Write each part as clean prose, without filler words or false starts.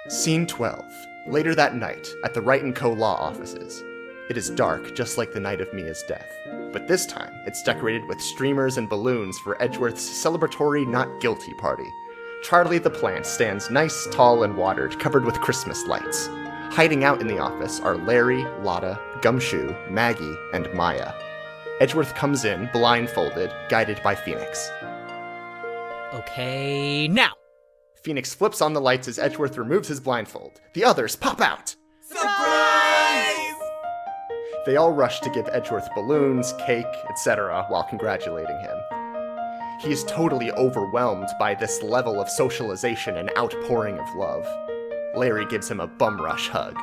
Scene 12. Later that night, at the Wright & Co. law offices. It is dark, just like the night of Mia's death. But this time, it's decorated with streamers and balloons for Edgeworth's celebratory not guilty party. Charlie the plant stands nice, tall, and watered, covered with Christmas lights. Hiding out in the office are Larry, Lotta, Gumshoe, Maggey, and Maya. Edgeworth comes in, blindfolded, guided by Phoenix. Okay, now! Phoenix flips on the lights as Edgeworth removes his blindfold. The others pop out! Surprise! They all rush to give Edgeworth balloons, cake, etc., while congratulating him. He is totally overwhelmed by this level of socialization and outpouring of love. Larry gives him a bum rush hug.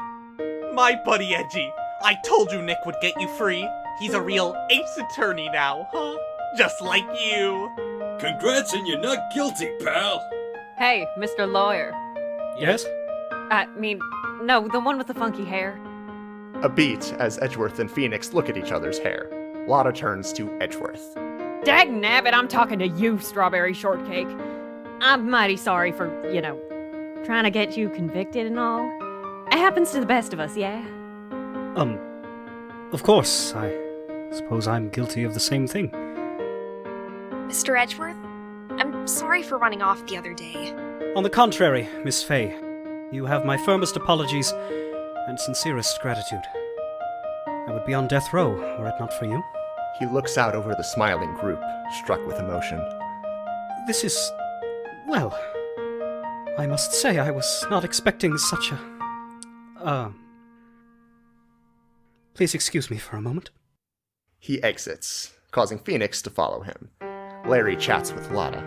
My buddy Edgy, I told you Nick would get you free. He's a real ace attorney now, huh? Just like you. Congrats and you're not guilty, pal. Hey, Mr. Lawyer. Yes? No, the one with the funky hair. A beat as Edgeworth and Phoenix look at each other's hair. Lotta turns to Edgeworth. Dagnabbit, I'm talking to you, Strawberry Shortcake. I'm mighty sorry for, trying to get you convicted and all. It happens to the best of us, yeah? Of course. I suppose I'm guilty of the same thing. Mr. Edgeworth, I'm sorry for running off the other day. On the contrary, Miss Fay, you have my firmest apologies and sincerest gratitude. I would be on death row were it not for you. He looks out over the smiling group, struck with emotion. This is... well... I must say I was not expecting such a... Please excuse me for a moment. He exits, causing Phoenix to follow him. Larry chats with Lotta.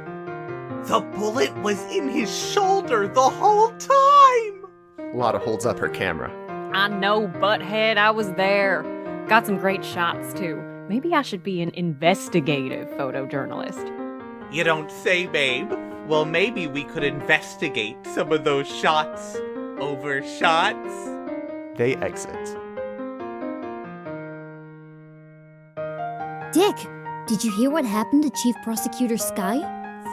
The bullet was in his shoulder the whole time! Lotta holds up her camera. I know, butthead, I was there. Got some great shots, too. Maybe I should be an investigative photojournalist. You don't say, babe. Well, maybe we could investigate some of those shots. Overshots. They exit. Dick, did you hear what happened to Chief Prosecutor Sky?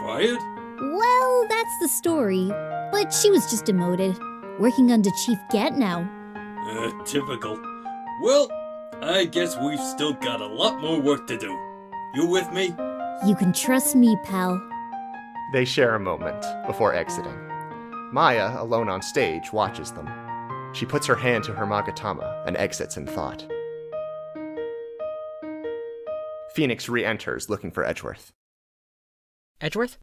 Fired? Well, that's the story. But she was just demoted. Working under Chief Gant now. Typical. Well, I guess we've still got a lot more work to do. You with me? You can trust me, pal. They share a moment before exiting. Maya, alone on stage, watches them. She puts her hand to her magatama and exits in thought. Phoenix re-enters, looking for Edgeworth. Edgeworth?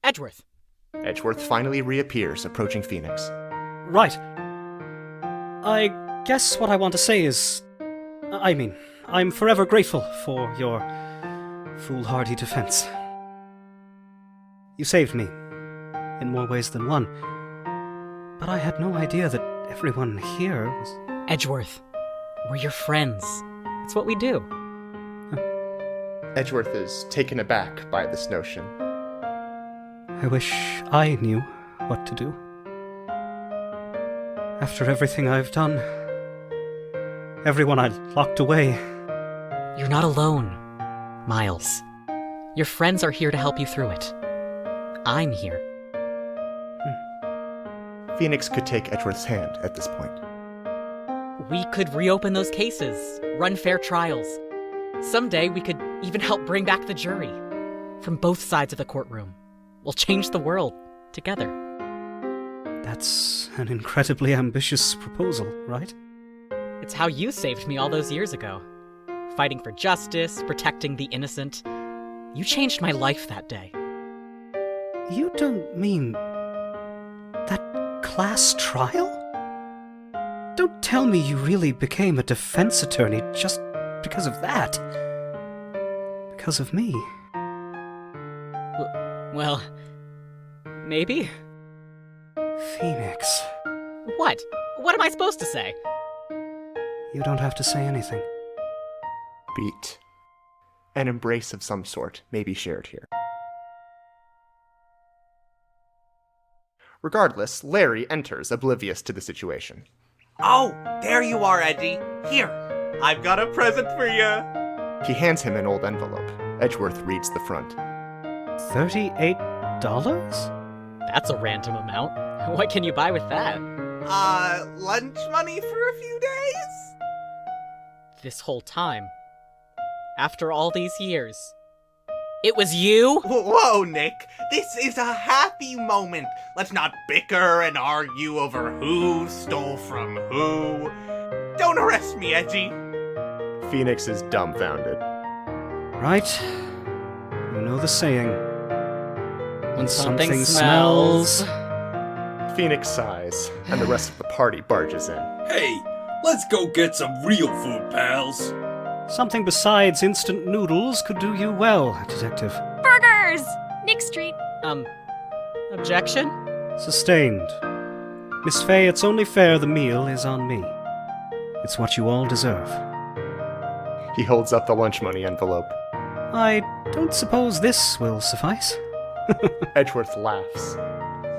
Edgeworth! Edgeworth finally reappears, approaching Phoenix. Right. I guess what I want to say is... I'm forever grateful for your foolhardy defense. You saved me, in more ways than one. But I had no idea that everyone here was... Edgeworth, we're your friends. It's what we do. Edgeworth is taken aback by this notion. I wish I knew what to do. After everything I've done, everyone I locked away. You're not alone, Miles. Your friends are here to help you through it. I'm here. Phoenix could take Edgeworth's hand at this point. We could reopen those cases, run fair trials. Someday we could even help bring back the jury. From both sides of the courtroom. We'll change the world together. That's an incredibly ambitious proposal, right? It's how you saved me all those years ago. Fighting for justice, protecting the innocent. You changed my life that day. You don't mean... that class trial? Don't tell me you really became a defense attorney just because of that. Because of me. Well, maybe? Phoenix. What? What am I supposed to say? You don't have to say anything. Beat. An embrace of some sort may be shared here. Regardless, Larry enters, oblivious to the situation. Oh, there you are, Edgy. Here, I've got a present for you. He hands him an old envelope. Edgeworth reads the front. $38? That's a random amount. What can you buy with that? Lunch money for a few days? This whole time. After all these years. It was you? Whoa, Nick. This is a happy moment. Let's not bicker and argue over who stole from who. Don't arrest me, Edgy. Phoenix is dumbfounded. Right? You know the saying. When something smells. Phoenix sighs, and the rest of the party barges in. Hey, let's go get some real food, pals. Something besides instant noodles could do you well, Detective. Burgers! Nick's treat. Objection? Sustained. Miss Fay, it's only fair the meal is on me. It's what you all deserve. He holds up the lunch money envelope. I don't suppose this will suffice. Edgeworth laughs.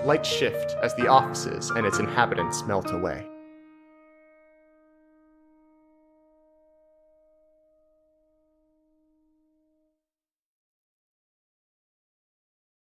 Lights shift as the offices and its inhabitants melt away.